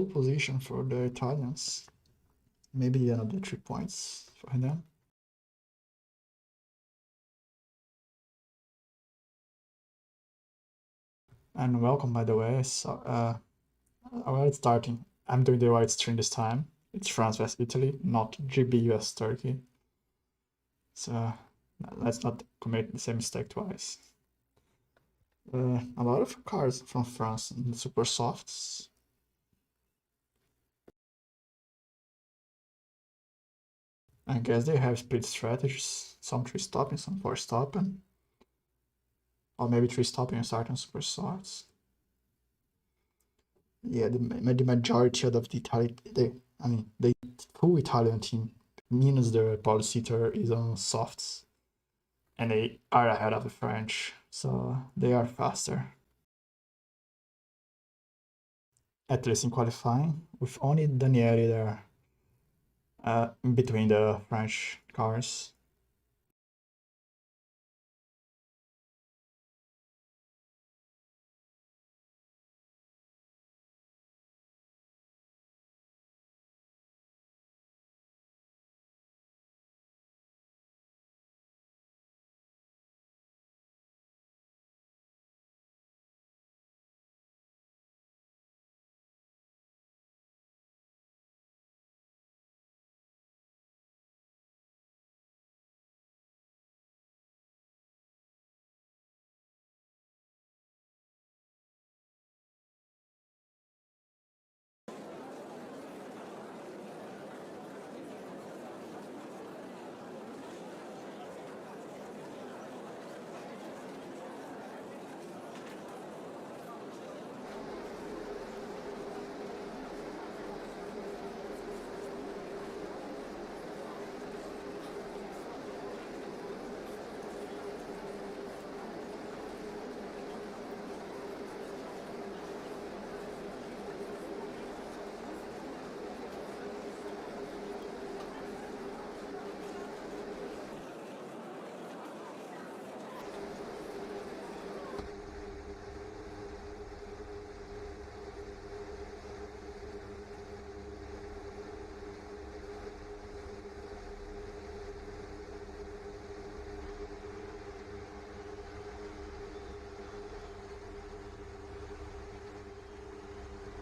pole position for the Italians. Maybe another 3 points for them. And welcome, by the way. So, while it's starting, I'm doing the right stream this time. It's France vs Italy, not GB US Turkey. So let's not commit the same mistake twice. A lot of cars from France in the super softs. I guess they have speed strategies, some 3 stopping, some 4 stopping. Or maybe 3 stopping and starting super softs. Yeah, the majority of the Italian, the full Italian team, minus the Paul-Seater, is on softs. And they are ahead of the French, so they are faster. At least in qualifying, with only Daniele there in between the French cars.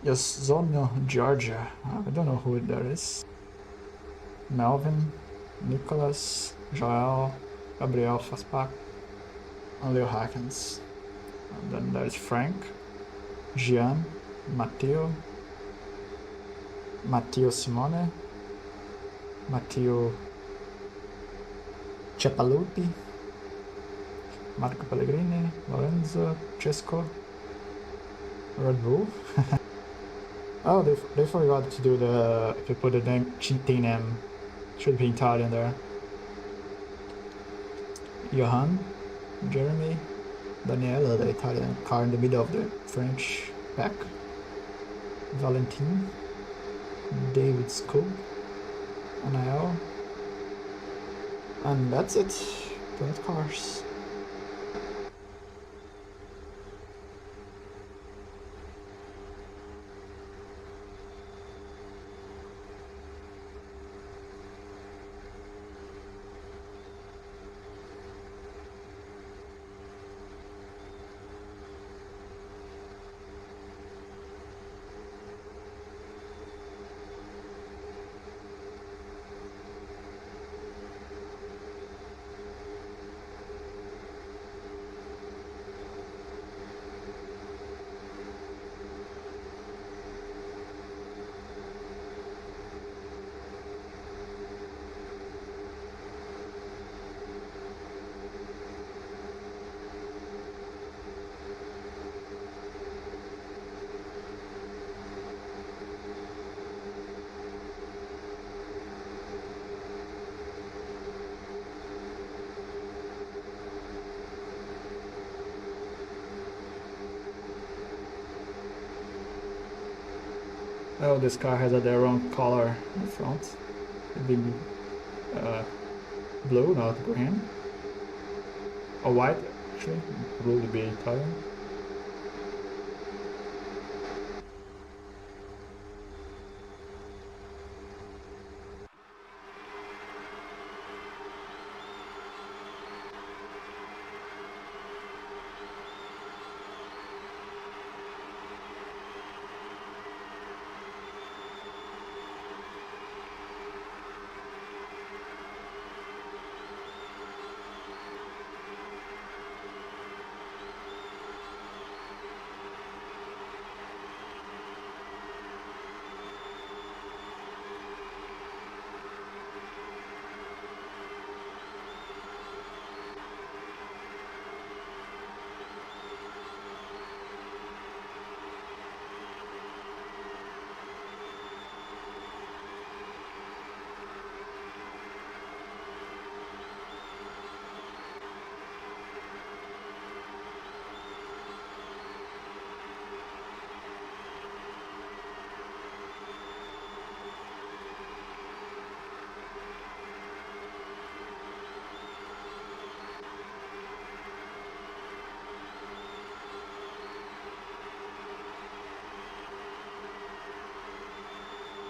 Yes, Zonio, Georgia. I don't know who that is. Melvin, Nicholas, Joel, Gabriel Faspak, and Leo Hackens. And then there's Frank, Gian, Matteo, Matteo Simone, Matteo Cepalupi, Marco Pellegrini, Lorenzo, Cesco, Red Bull. Oh, they forgot to do the, if you put the name, team name, should be Italian there. Johan, Jeremy, Daniela, the Italian car in the middle of the French pack. Valentin, David Scoop, Anael. And that's it. 12 cars. Oh, this car has their own color in front. It'd be blue, not green. Or white, actually. Blue would be Italian.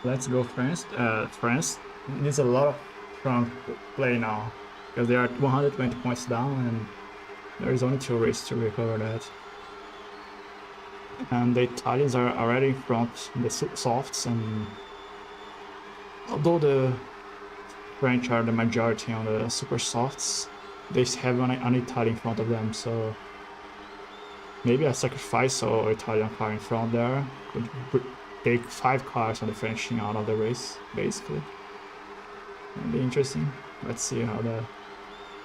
Let's go France. France needs a lot of strong play now because they are 120 points down and there is only 2 races to recover that. And the Italians are already in front in the softs, and although the French are the majority on the super softs, they have an Italian in front of them, so maybe a sacrifice or Italian car in front there could take 5 cars on the French team out of the race, basically. That'd be interesting. Let's see how the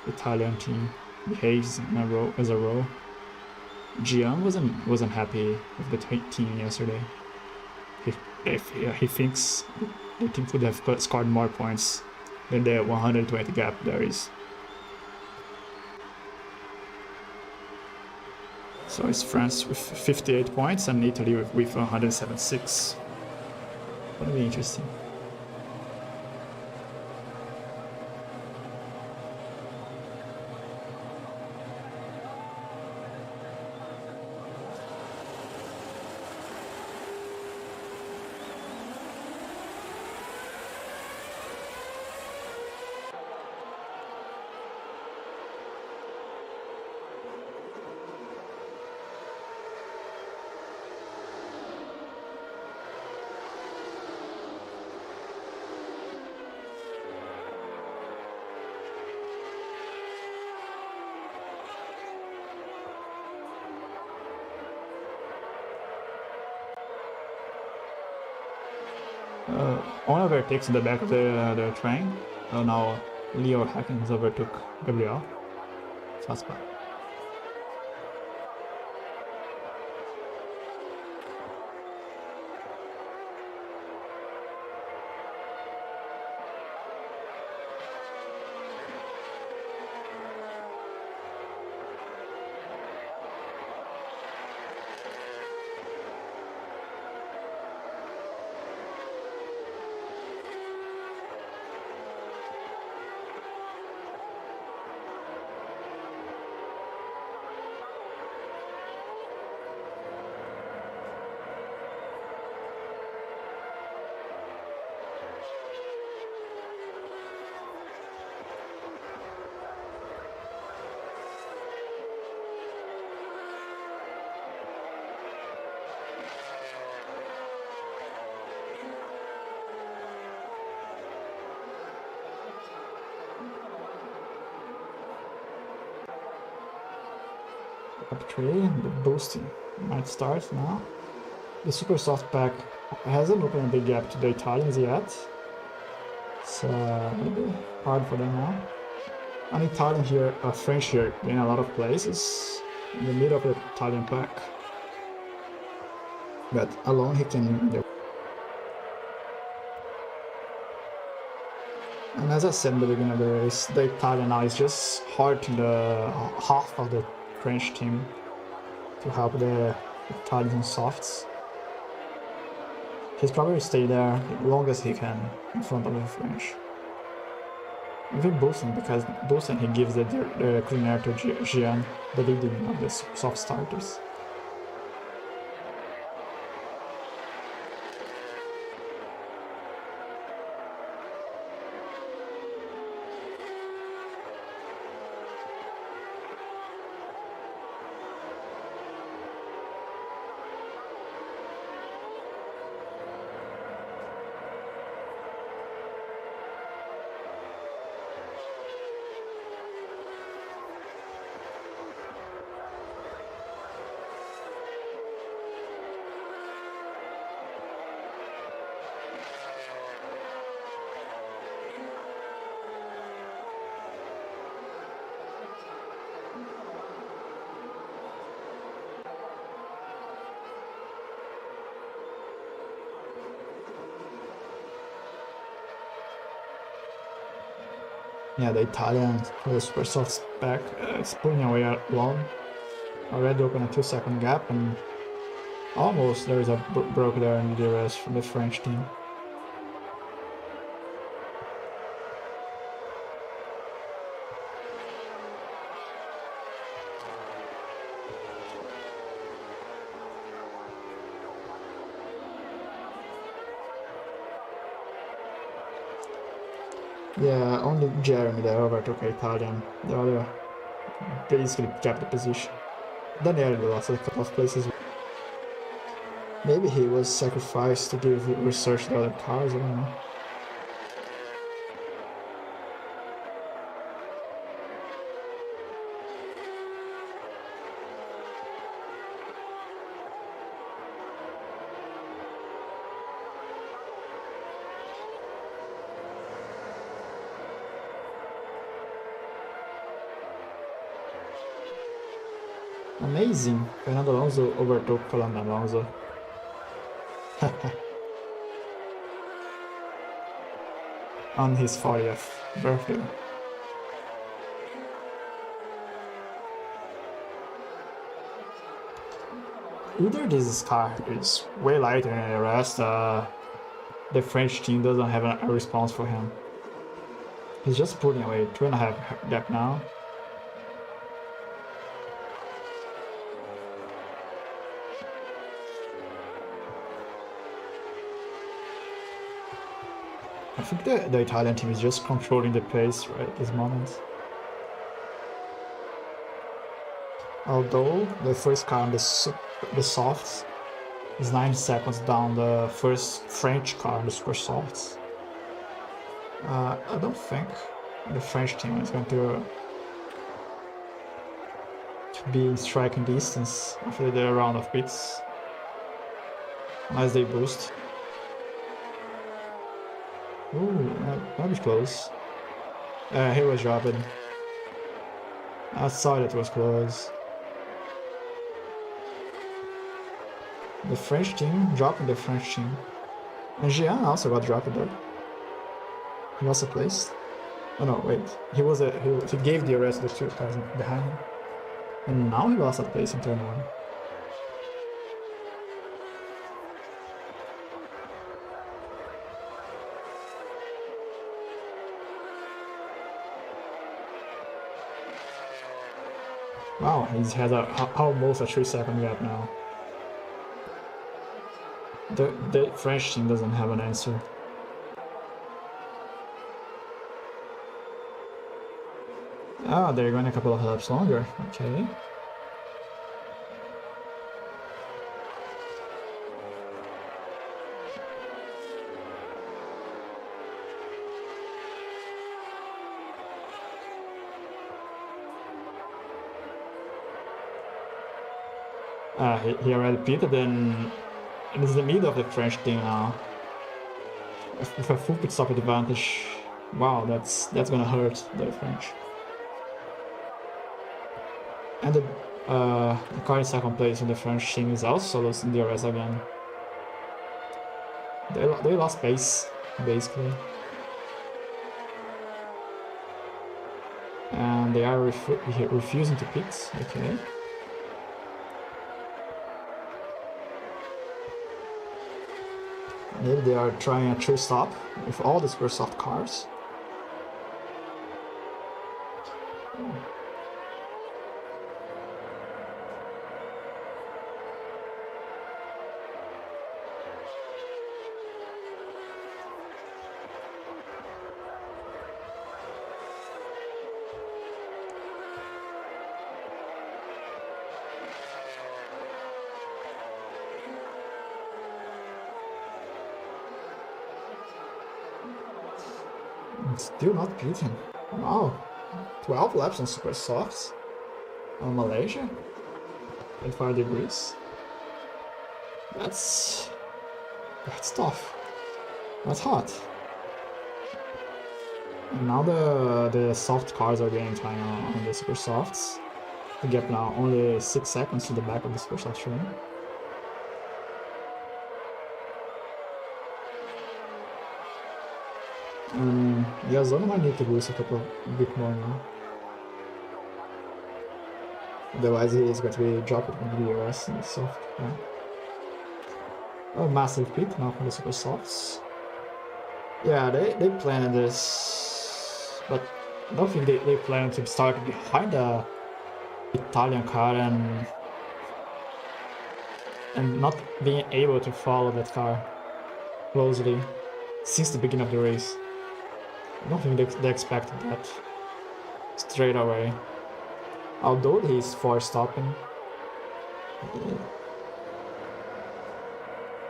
Italian team behaves in as a row. Gian wasn't happy with the team yesterday. He thinks the team could have scored more points than the 120 gap there is. So it's France with 58 points and Italy with 176. That'll be interesting. Oliver takes in the back of the train. So now Leo Hackens overtook Gabriel. Fast spot. Up 3, the boosting might start now. The super soft pack hasn't opened a big gap to the Italians yet. It's a bit hard for them now. An Italian here, a French here, gain a lot of places in the middle of the Italian pack. But alone he can. And as I said in the beginning of the race, the Italian now is just hurting the half of the French team to help the Italian softs. He's probably stay there as long as he can in front of the French. Even boosting, because boosting he gives the clean air to Gian, the leading of the soft starters. Yeah, the Italian for the super soft back is pulling away long. Already open a 2-second gap, and almost there is a broke there in the DRS from the French team. Yeah, only Jeremy there overtook Italian. The other basically kept the position. Daniele lost a couple of places. Maybe he was sacrificed to give research the other cars, I don't know. Amazing! Fernando Alonso overtook Fernando Alonso. On his 40th birthday. Either this car is way lighter than the rest, the French team doesn't have a response for him. He's just pulling away 2.5 gap now. I think the Italian team is just controlling the pace right at this moment. Although the first car on the softs is 9 seconds down the first French car on the super softs. I don't think the French team is going to be in striking distance after the round of pits, unless they boost. Ooh, that was close. He was dropping. I saw that was close. The French team dropping the French team. And Jean also got dropped there. He also placed. Oh no, wait. He gave the rest of the 2 cars behind him. And now he lost a place in turn 1. Wow, he has almost a 3-second gap now. The French team doesn't have an answer. Ah, they're going a couple of laps longer. Okay. He already pitted and it's the middle of the French team now. With a full pit stop advantage, wow, that's gonna hurt the French. And the car in second place in the French team is also losing DRS again. They lost pace, basically. And they are refusing to pit, okay. Maybe they are trying a true stop with all the super soft cars. Still not beaten. Wow. 12 laps on super softs on Malaysia at 5 degrees. That's tough. That's hot. And now the soft cars are getting time on the super softs. The gap now only 6 seconds to the back of the super soft train. Yazona might need to boost a bit more now. Otherwise he is going to be dropped in the DRS and soft. Yeah. Oh, massive pit now from the super softs. Yeah, they planned this, but I don't think they planned to start behind the Italian car and not being able to follow that car closely since the beginning of the race. I don't think they expected that straight away. Although he's force stopping,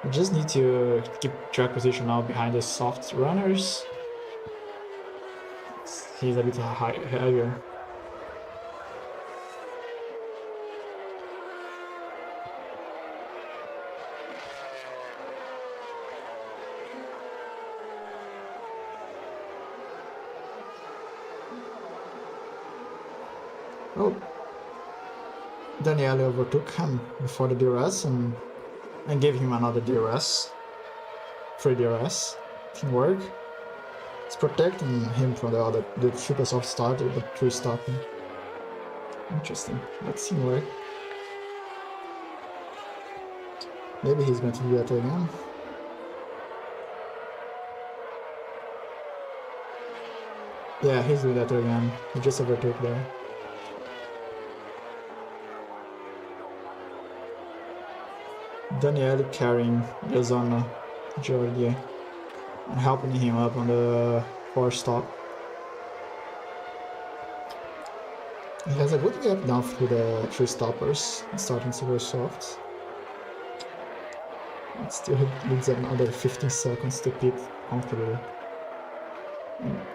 you just need to keep track position now behind the soft runners. He's a bit heavier. Oh, Daniele overtook him before the DRS and gave him another DRS. Free DRS. Teamwork. It's protecting him from the super soft starter, but through stopping. Interesting. That's teamwork. Maybe he's going to do that again. Yeah, he's doing that again. He just overtook there. Daniele carrying the Zona Georgia and helping him up on the force stop. He has a good gap down through the three stoppers, starting super soft. It still needs another 15 seconds to pit comfortably.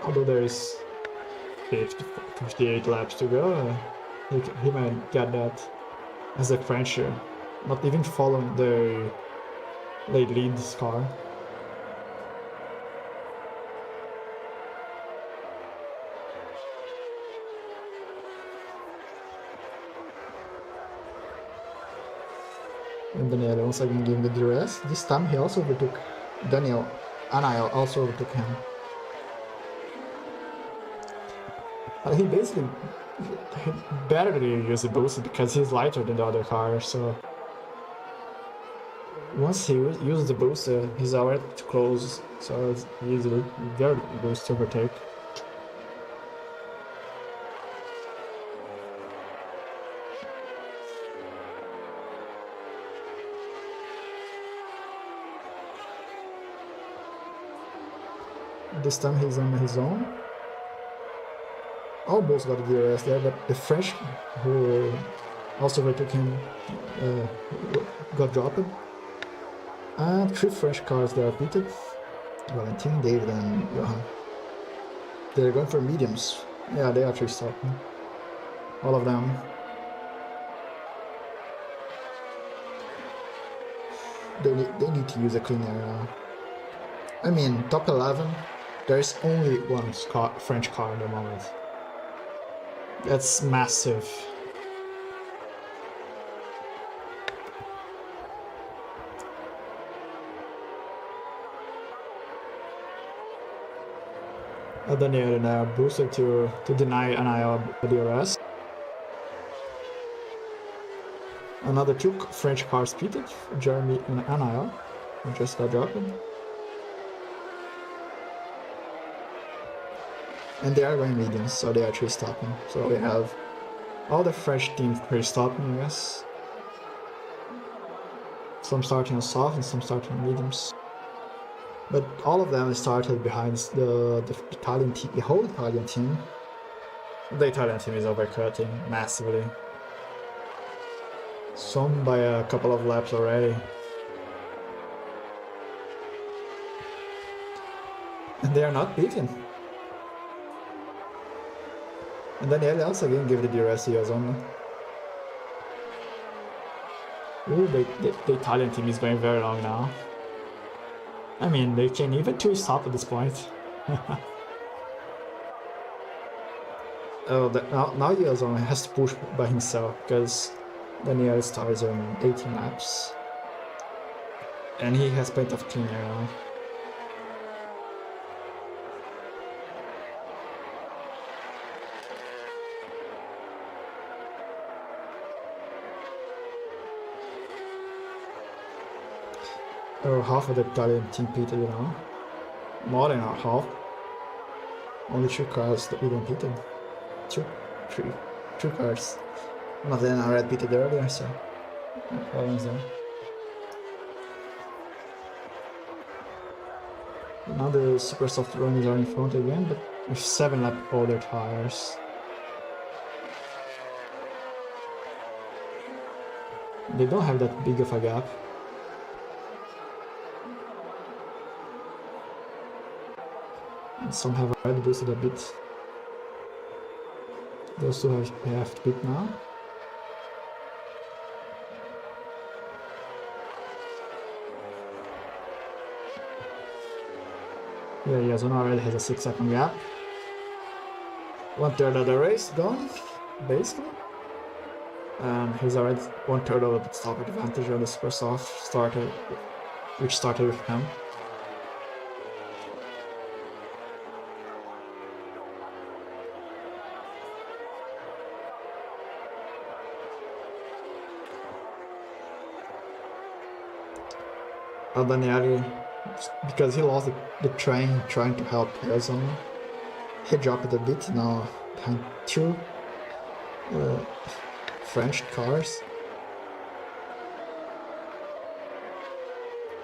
Although there is 58 laps to go, he might get that as a Frencher, not even following the late lead's car. And Daniel once again giving the DRS. This time he also overtook Daniel. Anael also overtook him. But he basically barely used the boost because he's lighter than the other car, so once he uses the booster, he's already too close, so it's easily very boost to overtake. This time he's on his own. Almost got the DRS there, but the French who also overtook him got dropped. And three French cars that are pitted. Valentin, David, and Johan. They're going for mediums. Yeah, they actually stopped. All of them. They need to use a clean area. I mean, top 11, there's only one French car at the moment. That's massive. Daniel now boosted to deny Anael DRS. Another two French cars pitted, Jeremy and Anael, who just got dropped. And they are going mediums, so they are actually stopping. So we have all the French teams pretty stopping, I guess. Some starting on soft and some starting on mediums. But all of them started behind the Italian team, the whole Italian team. The Italian team is overcutting massively. Some by a couple of laps already. And they are not beaten. And Daniele also again gave the DRS to Yazona. Ooh, the Italian team is going very long now. I mean, they can even two stop at this point. Oh, now Yazona has to push by himself because Daniele starts on 18 laps. And he has plenty of clean air now. Oh, half of the Italian team pitted, you know. More than half. Only 3 cars that didn't pitted. Two cars. One of them already pitted earlier, so no problems there. Now the super soft runners are in front again, but with 7 lap older tires. They don't have that big of a gap. And some have already boosted a bit. Those two have to beat now. Yeah, Zona already has a 6-second gap. 1/3 of the race gone, basically. And he's already 1/3 of the pit stop advantage on the super soft starter, which started with him. Daniele, because he lost the train trying to help Arizona, he dropped a bit now behind 2 French cars.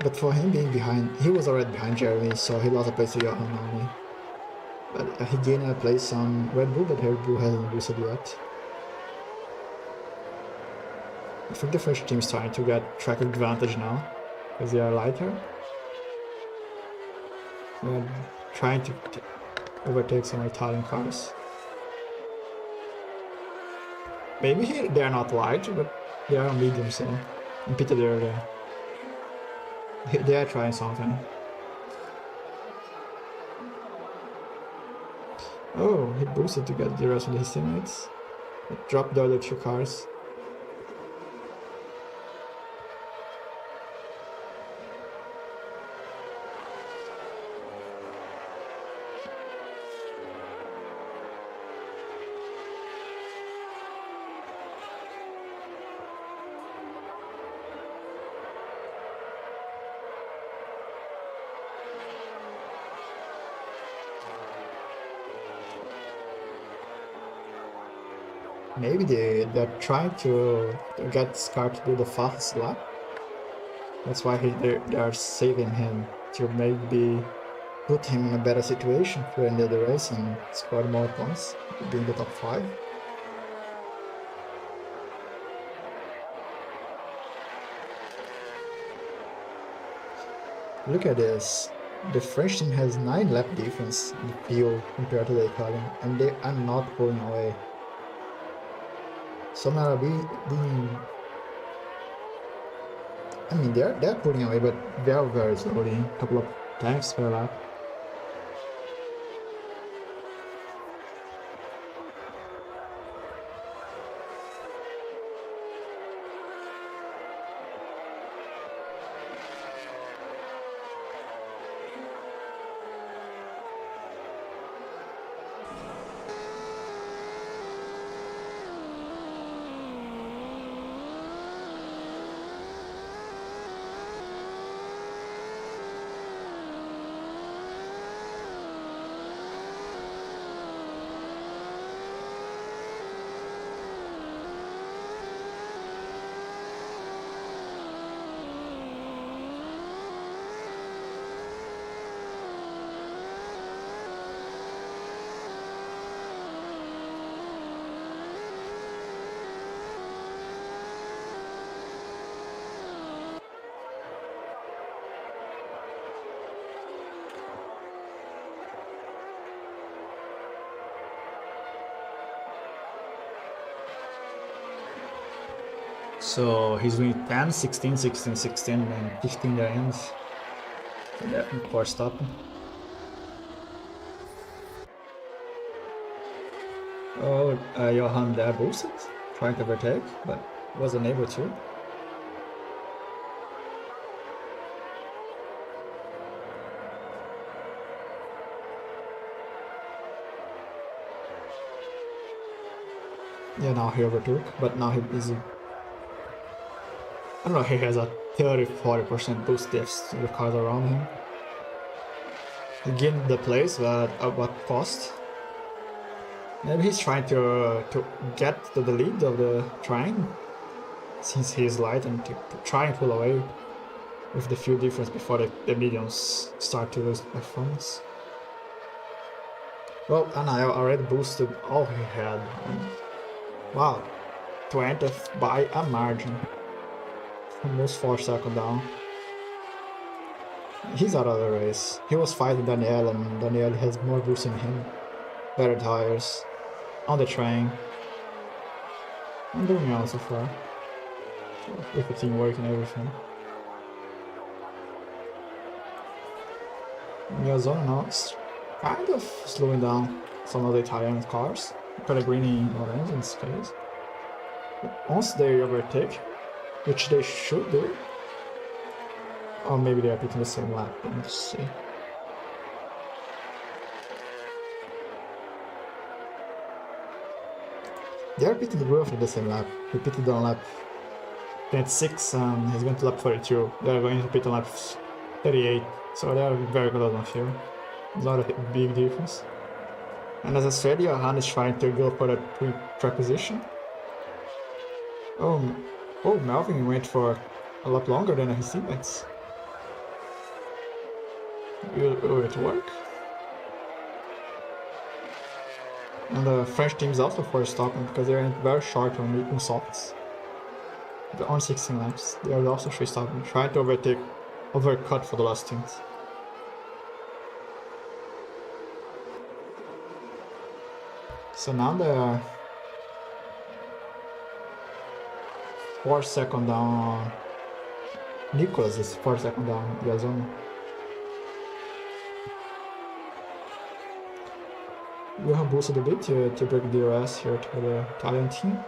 But for him being behind, he was already behind Jeremy, so he lost a place to Johan only. But he gained a place on Red Bull, but Red Bull hasn't boosted yet. I think the French team is trying to get track advantage now, because they are lighter. They're trying to overtake some Italian cars. Maybe they are not light, but they are medium, so in pit area. They are trying something. Oh, he boosted to get the rest of his teammates. It dropped the other 2 cars. Maybe they're trying to get Scar to do the fastest lap. That's why they are saving him to maybe put him in a better situation for end of the race and score more points, being the top 5. Look at this. The French team has 9 lap difference in the field compared to the Italian, and they are not pulling away. Some are being, I mean, they're pulling away, but very slowly, a couple of times per lap. So he's doing 10, 16, 16, 16, and 15 the ends. Yeah, before stopping. Oh, Johan there boosted, trying to overtake, but wasn't able to. Yeah, now he overtook, but now he is. I don't know, he has a 30-40% boost diffs to the cars around him. He gained the place, but at what cost? Maybe he's trying to get to the lead of the train, since he's light, and to try and pull away. with the fuel difference before the mediums start to lose performance. Well, Anael already boosted all he had. Wow, 20th by a margin. Almost 4 seconds down. He's out of the race. He was fighting Daniel, and Daniel has more boost than him. Better tires. On the train. I'm doing well so far. With the teamwork and everything. Miyazono now is kind of slowing down some of the Italian cars. Pellegrini and Lorenzo in this case. But once they overtake, which they should do, or maybe they are pitting the same lap, let's see. They are pitting roughly the same lap. He pitted on lap 26 and he's going to lap 42. They are going to pit on lap 38, so they are very close on fuel. It's not a big difference. And as I said, Johan is trying to go for the track position. Oh, Melvin went for a lot longer than his teammates. Will it work? And the French team is also for stopping because they're very short on softs. They're on 16 laps. They are also free stopping, trying to overcut for the last stint. So now they are 4 seconds down. Nicholas is 4 seconds down Yazon. We have boosted a bit to break the DRS here to the Italian team.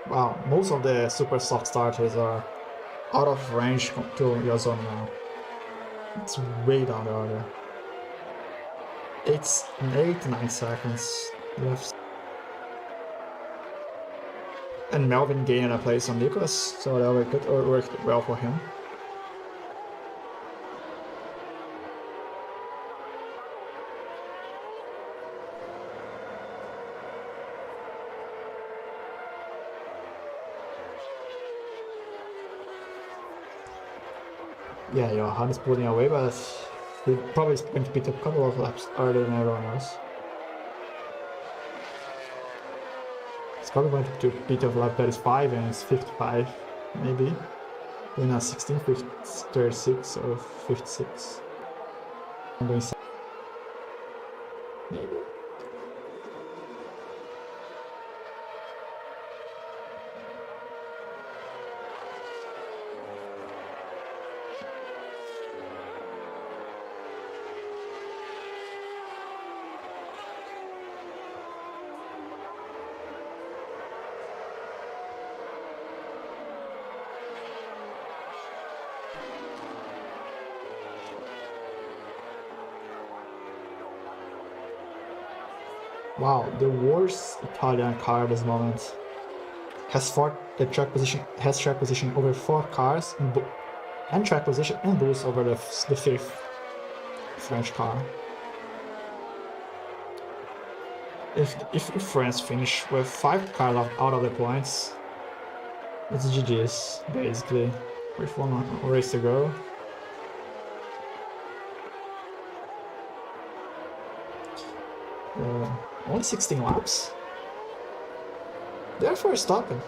Wow, most of the super soft starters are out of range to Yazon now. It's way down the order. It's 8-9 seconds left. And Melvin gained a place on Nicholas, so that worked well for him. Yeah, Johan is pulling away, but he probably is going to beat a couple of laps earlier than everyone else. He's probably going to beat a lap 35 and it's 55, maybe. In a 16, 36 or 56. I'm doing maybe. Wow, the worst Italian car at this moment has track position over 4 cars and track position and boost over the 5th French car. If France finish with 5 cars out of the points, it's GG's basically. With 1 race to go. Only 16 laps. Therefore stopping.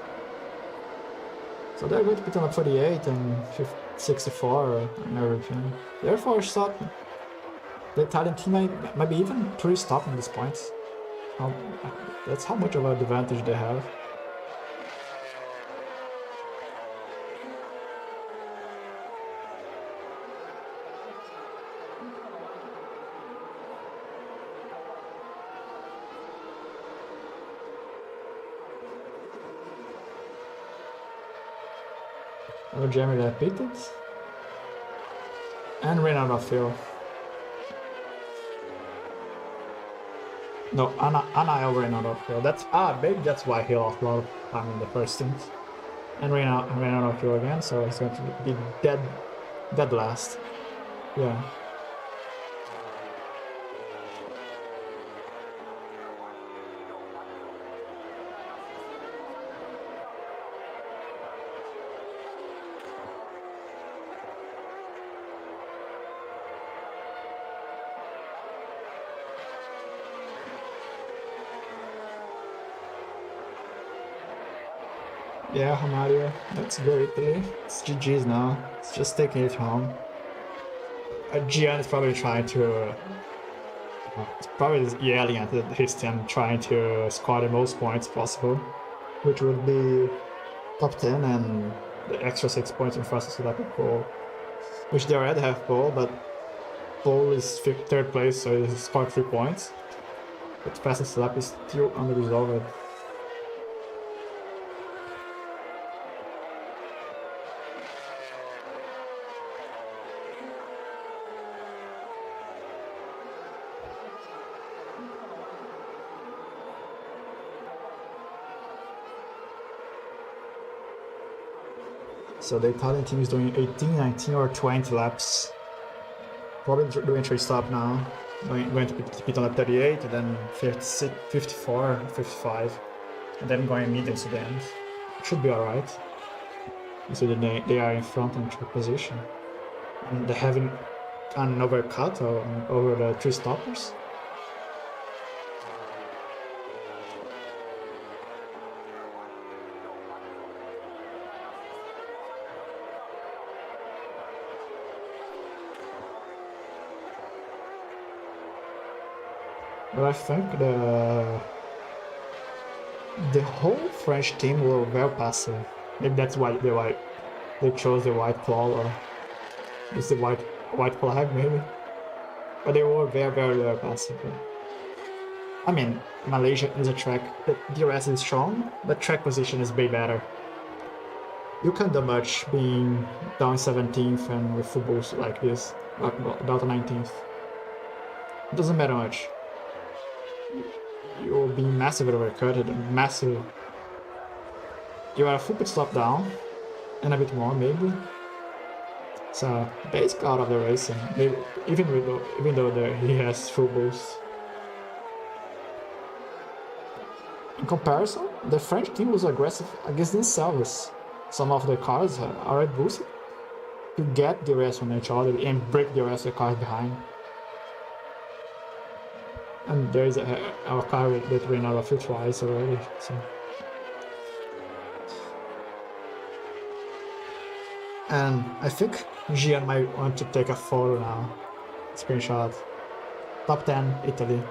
So they're going to put on lap 48 and 64 and everything. Therefore stopping. The Italian team might be even 3 stopping at this point. That's how much of an advantage they have. Jeremy that pitted and ran out of fuel. No, Anael ran out of fuel. Maybe that's why he lost a lot of time in the first stint. And ran out of fuel again, so he's going to be dead last. Yeah. Yeah, Mario, let's go Italy. It's GG's now. It's just taking it home. Gian is probably trying to. It's probably yelling at his team, trying to score the most points possible, which would be top 10 and the extra 6 points in fastest lap of pole, which they already have pole, but pole is third place, so he scored 3 points. But fastest lap is still unresolved. So the Italian team is doing 18, 19 or 20 laps. Probably doing 3 stop now. Going to pit on lap 38, and then 56, 54, 55, and then going medium to the end. Should be alright. So they are in front in third position. And they're having an overcut over the 3 stoppers. But I think the whole French team were very passive. Maybe that's why they chose the white claw, or it's the white flag maybe. But they were very passive. I mean, Malaysia is a track. The DRS is strong, but track position is way better. You can't do much being down 17th and with full boost like this, like down to 19th. It doesn't matter much. You're being massively overcutted, massive. You are a full pit stop down, and a bit more maybe. So basically out of the race, maybe, even though he has full boost. In comparison, the French team was aggressive against themselves. Some of the cars are already boosted to get the rest on each other and break the rest of the cars behind. And there is our car that ran out of fuel twice already. So. And I think Gian might want to take a photo now. Screenshot. Top 10, Italy.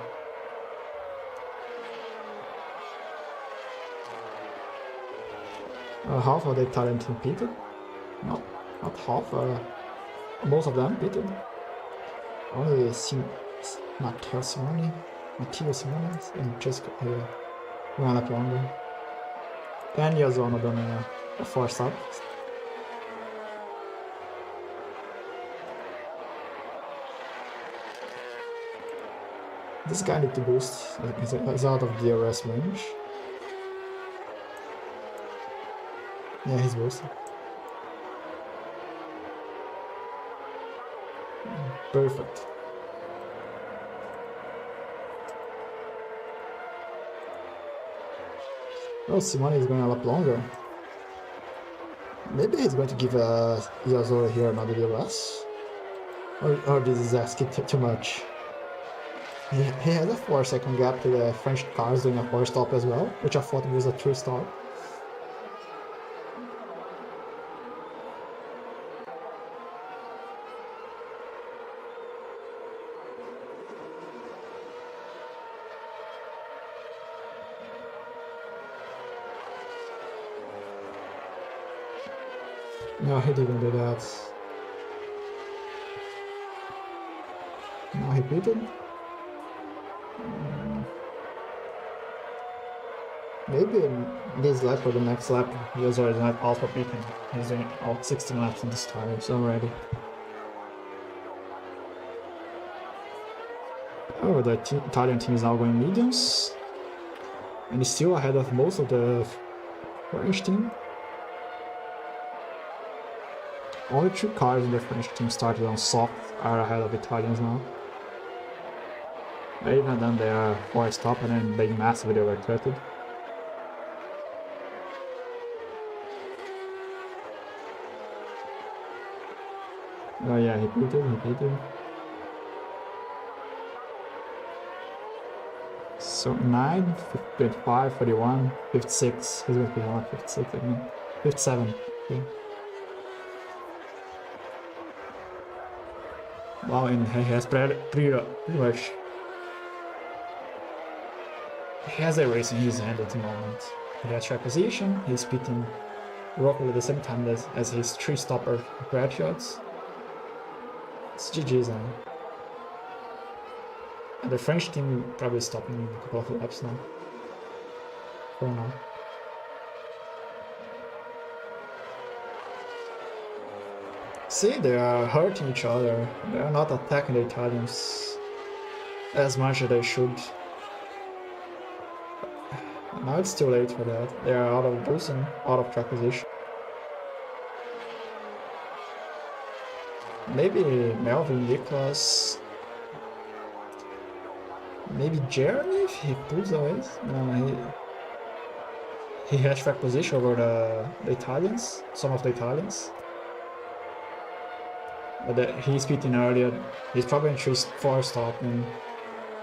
Half of the Italian team pitted. No, not half. Most of them pitted. Only Matteo Simone and Jessica ran up longer. And Yazono done a 4 stop. This guy needs to boost. He's out of DRS range. Yeah, he's boosted. Perfect. Well, Simone is going a lot longer. Maybe he's going to give Yazora here another DRS. Or this is asking too much. He had a 4-second gap to the French cars doing a 4 stop as well, which I thought was a 3 stop. No, he didn't do that. No, he pitted. Maybe this lap or the next lap, he's already not also pitting. He's doing all 16 laps on this tires already. Oh, the Italian team is now going mediums. And he's still ahead of most of the French team. Only 2 cars in the French team started on soft are ahead of Italians now. Even then they are forced up and then being massively overcutted. Oh yeah, he beat him. So 9, 55, 41, 56. He's going to be on 56 again. 57. Okay. Wow, and he has pretty much. He has a race in his hand at the moment. He has track position, he's pitting roughly at the same time as his 3-stopper grad shots. It's GG's now. And the French team probably stopping in a couple of laps now. For now. See, they are hurting each other. They are not attacking the Italians as much as they should. Now it's too late for that. They are out of boost and out of track position. Maybe Melvin, Nicholas, maybe Jeremy if he pulls away. No, he has track position over the Italians, some of the Italians. But he's pitting earlier. He's probably in 4 stopping,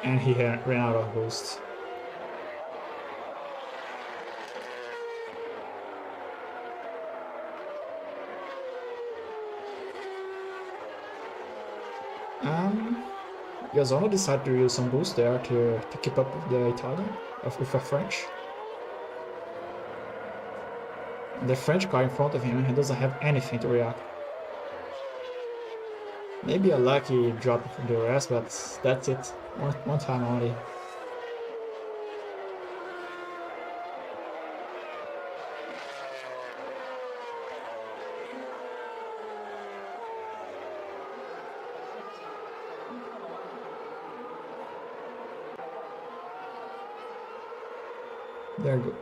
and he ran out of boost. Gazzano decided to use some boost there to keep up with the Italian, with the French. The French car in front of him, he doesn't have anything to react. Maybe a lucky drop from the rest, but that's it. One time only.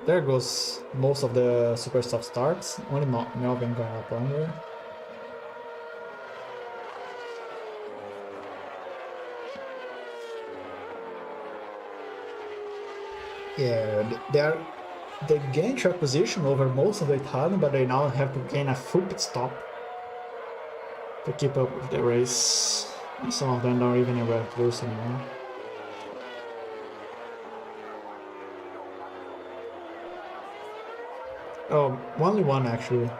There goes most of the super soft starts. Only Melvin going up longer. Yeah, they gain track position over most of the Italian, but they now have to gain a full pit stop to keep up with the race. And some of them don't even have red boost anymore. Oh, only one actually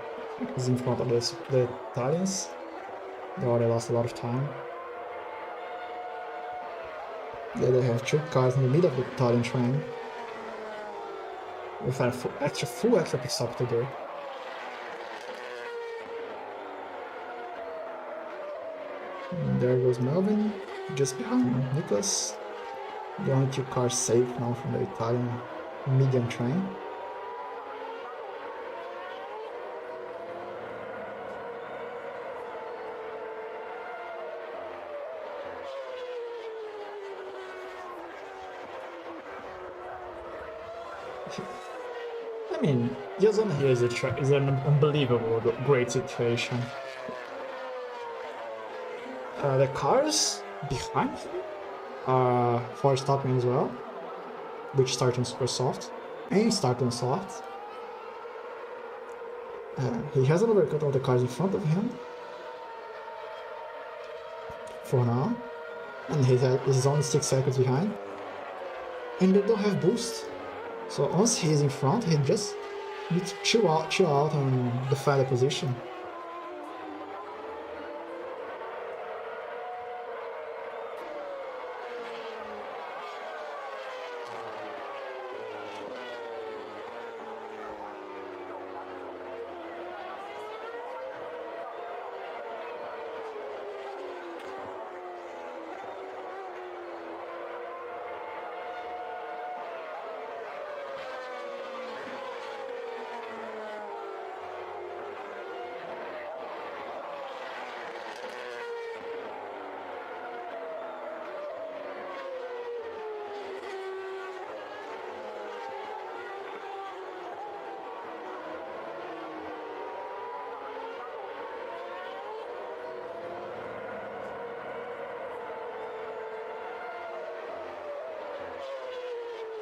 is in front of the Italians. They already lost a lot of time. Yeah, they have 2 cars in the middle of the Italian train. With a full extra pit stop to do. And there goes Melvin, just behind Nicholas. The only 2 cars safe now from the Italian medium train. I mean, Yazon here is an unbelievable, great situation. The cars behind him are 4 stopping as well, which starting super soft, and starting soft. He has an overcut of the cars in front of him for now, and he's only 6 seconds behind, and they don't have boost. So once he's in front, he just needs to chill out and defend the position.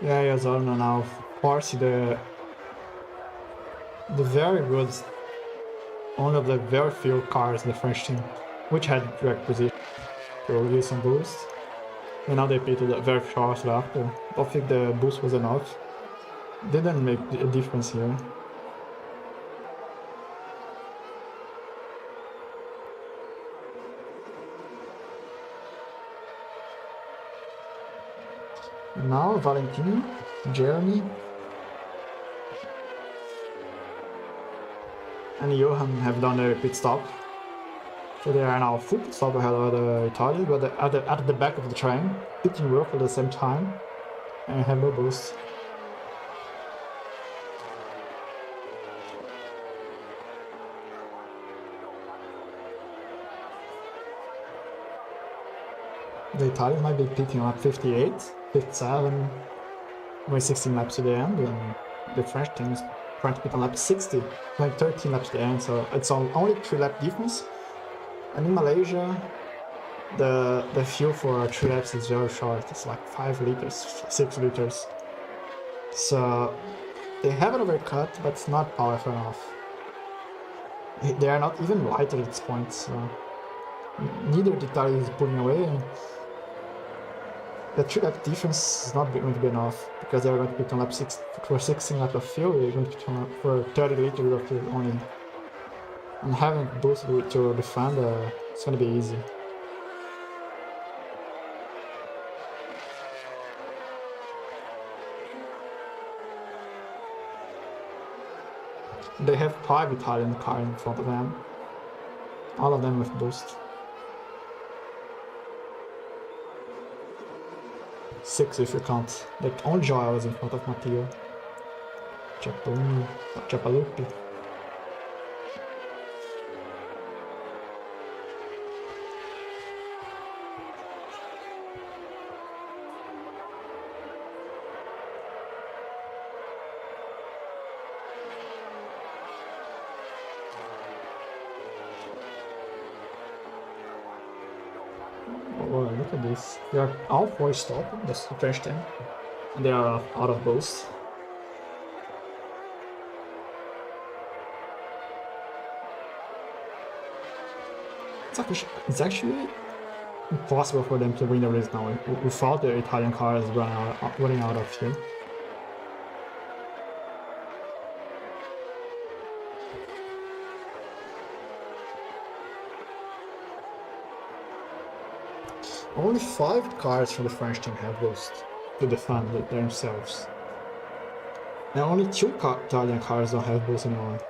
Yeah, yes, I don't know now. Of course, the very good, one of the very few cars in the French team which had direct position to use some boost. And now they pitted very shortly after. I don't think the boost was enough. Didn't make a difference here. Now Valentino, Jeremy, and Johan have done a pit stop. So they are now full pit stop ahead of the Italians, but at the back of the train, pitting rough at the same time, and have no boost. The Italians might be pitting on 58, 57, going 16 laps to the end, and the French team is trying to pit on lap 60, going 13 laps to the end, so it's only 3 lap difference. And in Malaysia, the fuel for 3 laps is very short, it's like 5 liters, 6 liters. So they have an overcut, but it's not powerful enough. They are not even lighter at this point, so neither the Italian is pulling away, and the 3 lap difference is not going to be enough, because they're going to pit on lap 6 for 16 laps of fuel, they're going to pit on for 30 liters of fuel only. And having boost to defend, it's going to be easy. They have 5 Italian cars in front of them, all of them with boost. 6 if you count. Like only Joel is in front of Matteo. Chapalupi. Oh, look at this. They are all 4 stopped, that's the French team. And they are out of boost. It's actually impossible for them to win the race now without the Italian cars running out of fuel. Only 5 cars from the French team have boost to defend themselves. And only 2 Italian cars don't have boost anymore.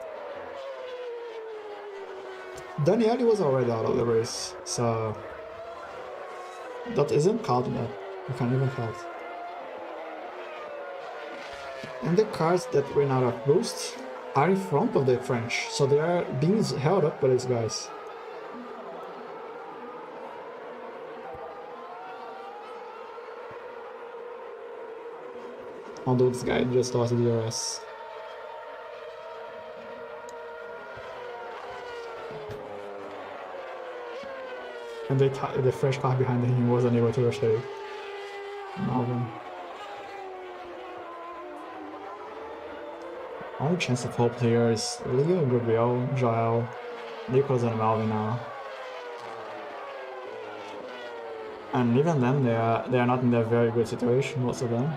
Daniele was already out of the race, so that isn't counted that. You can't even count. And the cars that ran out of boost are in front of the French, so they are being held up by these guys. Although this guy just lost the DRS. And the French car behind him wasn't able to rush the Malvin. Only chance of hope here is Leo, Gabriel, Joel, Nicholas and Malvin now. And even then they are not in a very good situation, most of them.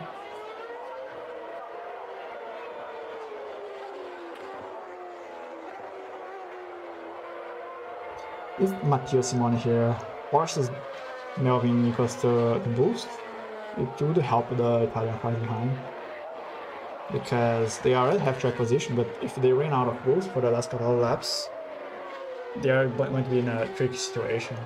If Matteo Simone here forces Melvin Nicholas to boost, it would help the Italian cars behind. Because they already have track position, but if they ran out of boost for the last couple of laps, they are going to be in a tricky situation.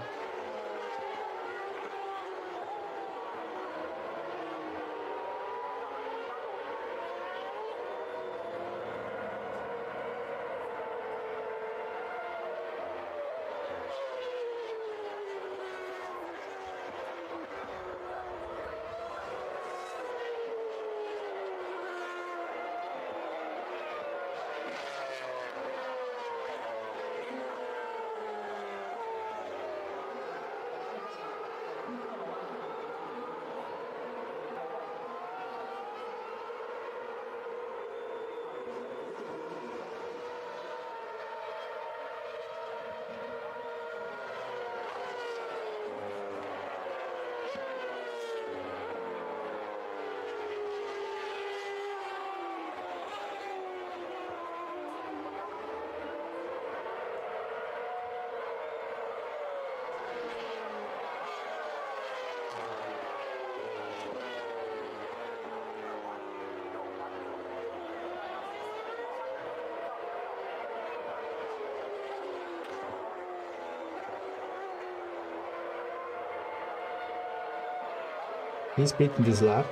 He's beating this lap.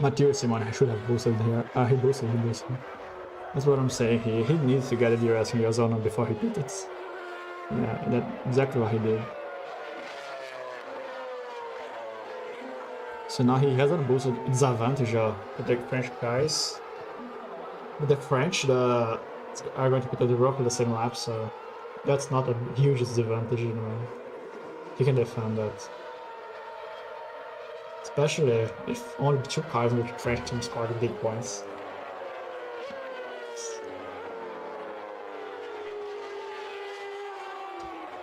Matteo Simon, I should have boosted here. He boosted. That's what I'm saying. He needs to get a DRS in Arizona before he beat it. Yeah, that's exactly what he did. So now he hasn't boosted disadvantage of the French guys. With the French, are going to put the roughly the same lap, so that's not a huge disadvantage anyway. He can defend that. Especially if only 2 cars in the French team scored big points.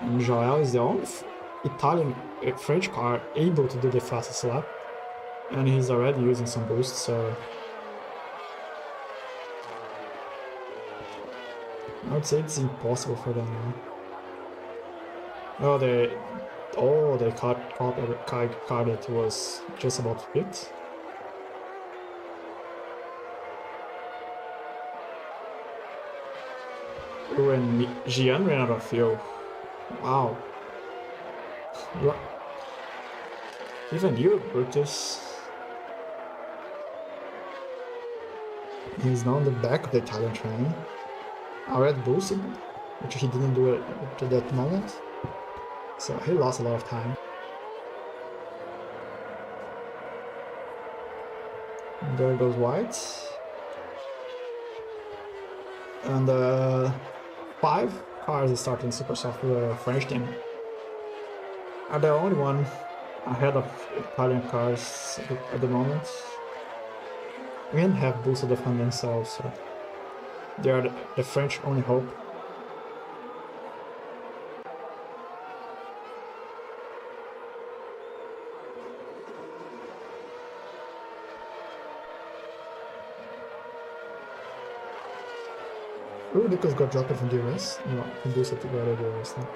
And Joel is the only Italian French car able to do the fastest lap. And he's already using some boost, so I would say it's impossible for them now. Oh, they caught a car that was just about to pit. When Gian ran out of fuel. Wow. Even you, Brutus. He's now on the back of the Italian train. Already boosted, which he didn't do it up to that moment. So he lost a lot of time. And there goes White. And 5 cars starting super soft for the French team. Are the only one ahead of Italian cars at the moment. And have boosted defend themselves, so they are the French only hope. Ooh, Lucas got dropped from DRS. No, he boosted to go to DRS now.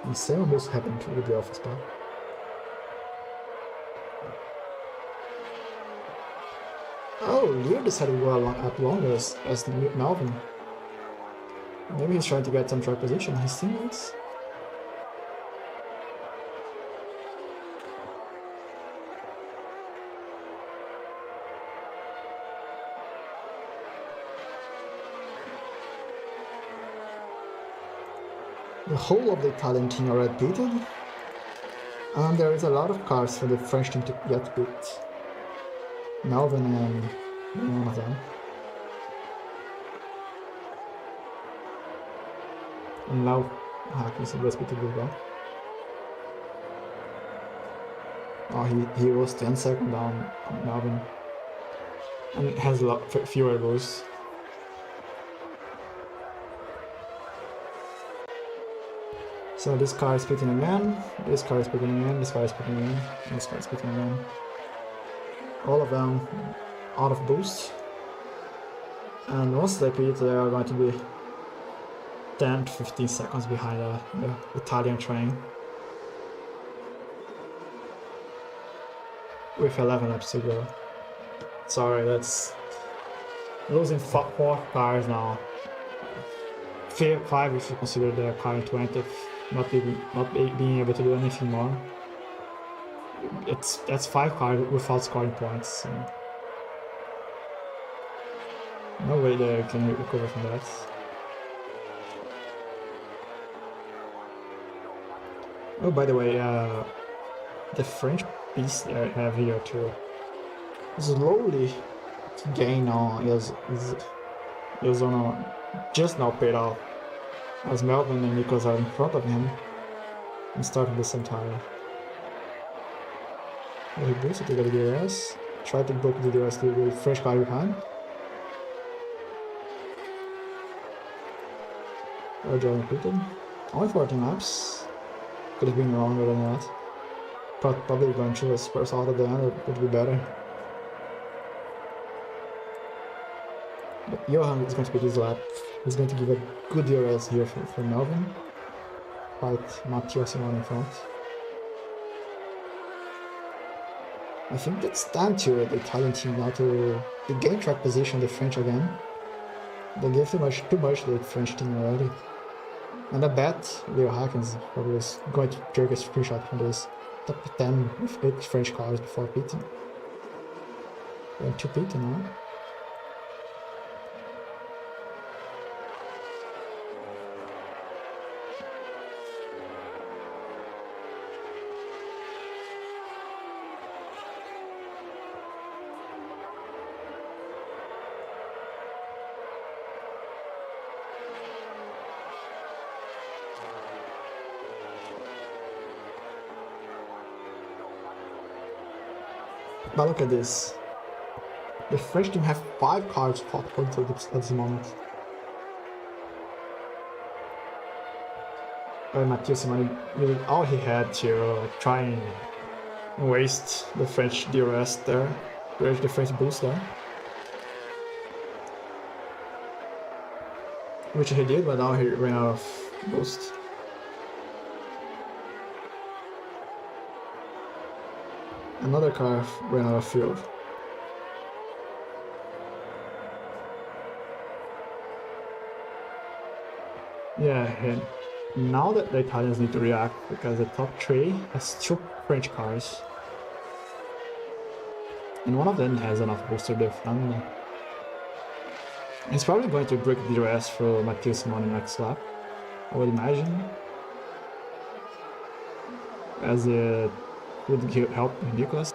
The same almost happened with the office bar. Oh, Leo decided to go up longer as Melvin. Maybe he's trying to get some track position on his teammates. The whole of the Italian team already pitted, and there is a lot of cars for the French team to get pit. Melvin and one of them. And now Hackers was pitted as well. Oh, he was 10 seconds down on Melvin, and has a lot fewer boosts. So this car is pitting again, this car is pitting again, this car is pitting again, this car is pitting again. All of them out of boost. And once they pit, they are going to be 10 to 15 seconds behind the Italian train. With 11 laps to go. Sorry, that's losing 4 cars now. 5 if you consider the car in 20th. Not being able to do anything more. That's 5 cars without scoring points. So no way they can recover from that. Oh, by the way, the French piece I have here too slowly gain on is on just now paid off. As Melvin and Nicholas are in front of him and starting the same tire. Oh, he boosted to the DRS. Tried to book the DRS to the French car behind. Oh, Jordan pitted. Only 14 laps. Could have been longer than that. probably going to spurs out at the end, it would be better. But Johan is going to be this lap. He's going to give a good DRS here for Melvin. Fight Matteo Simone in front. I think it's time to the Italian team now to gain track position the French again. They gave too much to the French team already. And I bet Leo Hackens probably is going to take a screenshot from this top 10 with 8 French cars before pitting. Going to pit now. But look at this. The French team have 5 cars hot points at this moment. Matteo Simone really all he had to try and waste the French DRS there, waste the French boost there. Which he did, but now he ran out of boost. Another car ran out of fuel. Yeah, and now that the Italians need to react because the top 3 has 2 French cars. And one of them has enough booster there from. He's probably going to break the DRS for Matteo Simone next lap, I would imagine. As it would help Nicholas.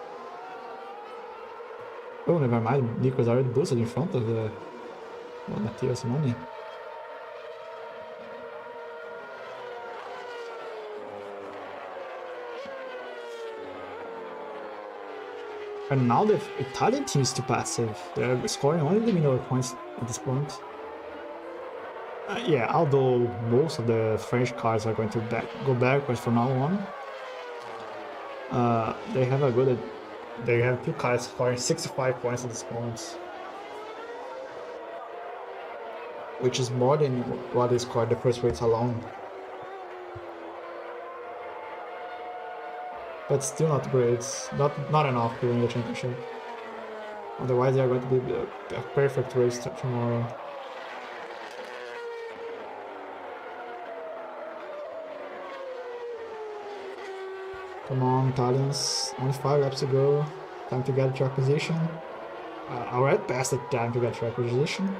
Oh, never mind, Nicholas already boosted in front of the Matteo Simone. And now the Italian team is too passive. They're scoring only the minor points at this point. Yeah, although most of the French cars are going to go backwards from now on. They have 2 cars scoring 65 points at this point, which is more than what they scored the first race alone. But still not great, not enough to win the championship. Otherwise they are going to be a perfect race tomorrow. Come on, Italians, only 5 laps to go. Time to get track position. Already past the time to get track position.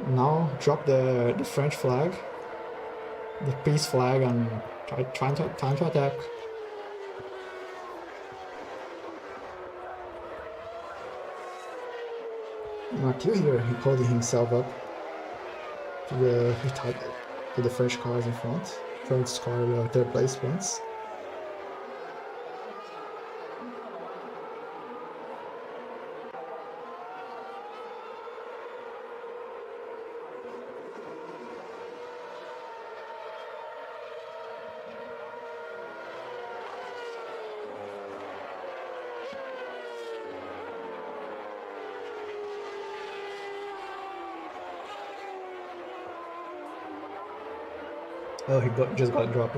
Now drop the French flag, the peace flag, and time to attack. Matteo here, he holding himself up to the French cars in front, trying to score 3rd place points. Oh, he just got dropped.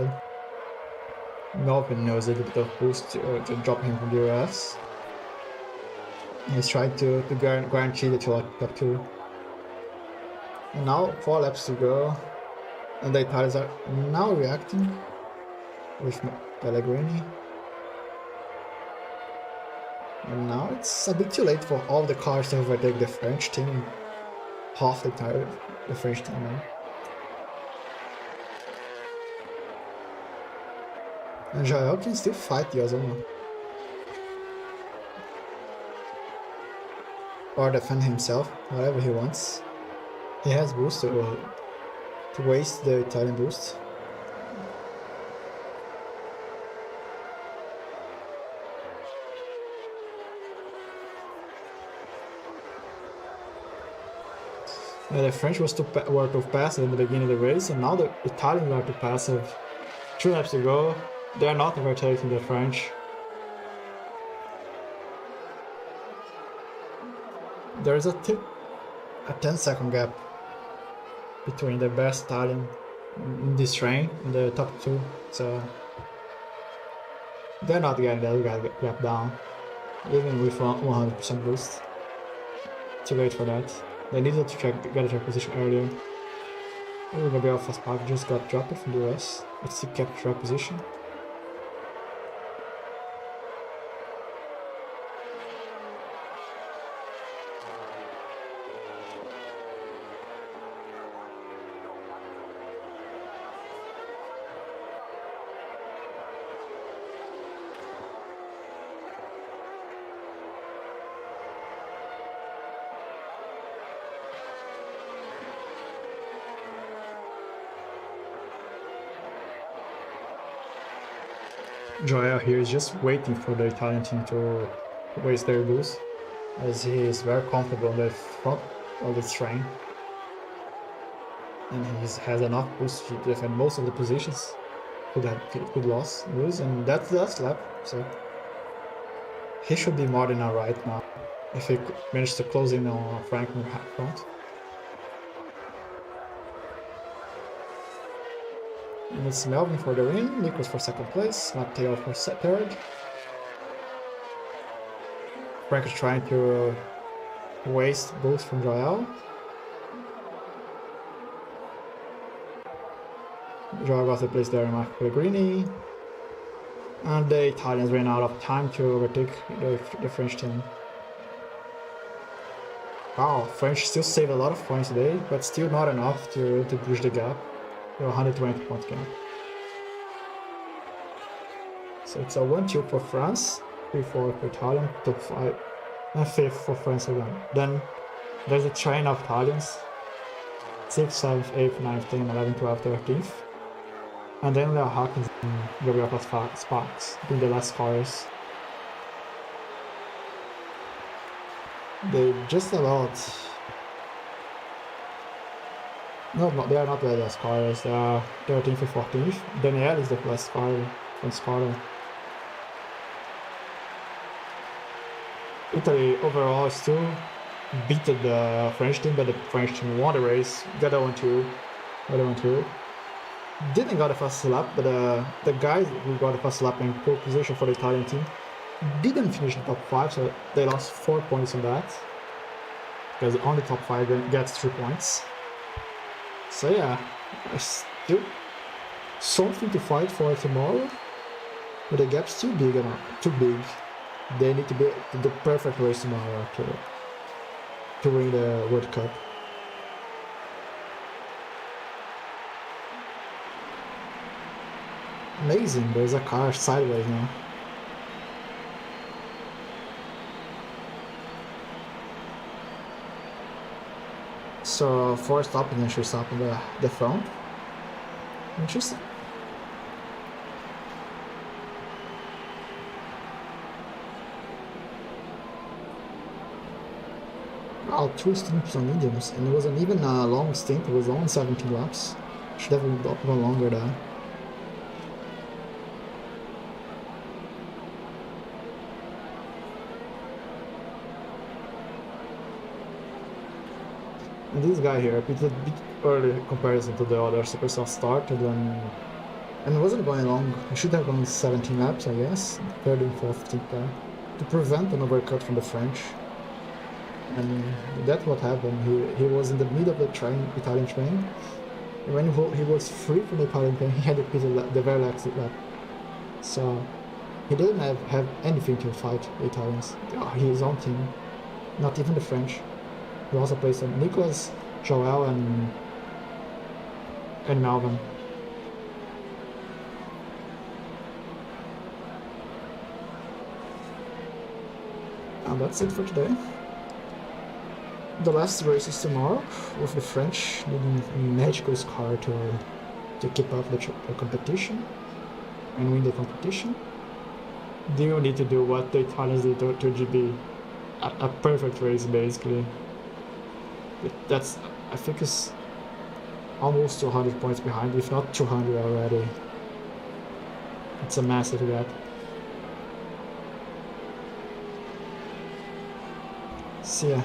Melvin knows a little bit of boost to drop him from the DRS. He's trying to guarantee the top 2. And now 4 laps to go. And the Italians are now reacting with Pellegrini. And now it's a bit too late for all the cars to overtake the French team. Half the French team now. And Joel can still fight the Ozoma. Or defend himself, whatever he wants. He has boost to waste the Italian boost. The French were too passive in the beginning of the race, and now the Italians are too passive. 2 laps to go. They're not overtaking the French. There's a 10-second gap between the best Italian in this train and the top two, so they're not getting that gap down, even with 100% boost. Too late for that. They needed to get a track position earlier. Oh, Gabriel Fastpack just got dropped from the US, but still kept track position. Joel here is just waiting for the Italian team to waste their boost, as he is very comfortable on the front of this train. And he has enough boost to defend most of the positions could lose, and that's the last lap, so he should be more than alright now if he managed to close in on Franklin front. And it's Melvin for the win, Nicholas for second place, Matteo for third. Frank is trying to waste boost from Joel. Joel got the place there in Marco Pellegrini. And the Italians ran out of time to overtake the French team. Wow, French still saved a lot of points today, but still not enough to bridge the gap. 120 point gap. So it's a 1-2 for France, 3-4 for Italian, top 5, and 5th for France again. Then there's a train of Italians, 6th, 7th, 8th, 9th, 10th, 11th, 12th, 13th. And then there are Hawkins and Gabriel Sparks being the last scorers. They just about... No, they are not the last scorers, they are 13th and 14th. Daniel is the last scorer, front scorer. Italy overall still beat the French team, but the French team won the race, got a 1-2. Didn't got a fast lap, but the guys who got a fast lap in pole position for the Italian team didn't finish in top 5, so they lost 4 points on that. Because only top 5 gets 3 points. So yeah, still something to fight for tomorrow, but the gap's too big. They need to be the perfect race tomorrow to win the World Cup. Amazing, there's a car sideways now. So 4 stopping and 3 stopping the front. Interesting. Wow, 2 stints on mediums, and it wasn't even a long stint, it was only 17 laps. Should have gone longer there. And this guy here, it's a bit early comparison to the other Superstar started and it wasn't going long. He should have gone 17 laps, I guess, 3rd and 4th there, to prevent an overcut from the French. And that's what happened. He was in the middle of the Italian train. And when he was free from the Italian train, he had to pit the very last lap. So he didn't have anything to fight the Italians. His own team, not even the French. He also plays on Nicholas, Joel, and Melvin. And that's it for today. The last race is tomorrow, with the French needing a magical car to keep up the competition and win the competition. They will need to do what the Italians did to GB, a perfect race basically. That's, I think, is almost 200 points behind, if not 200 already. It's a massive gap. So yeah,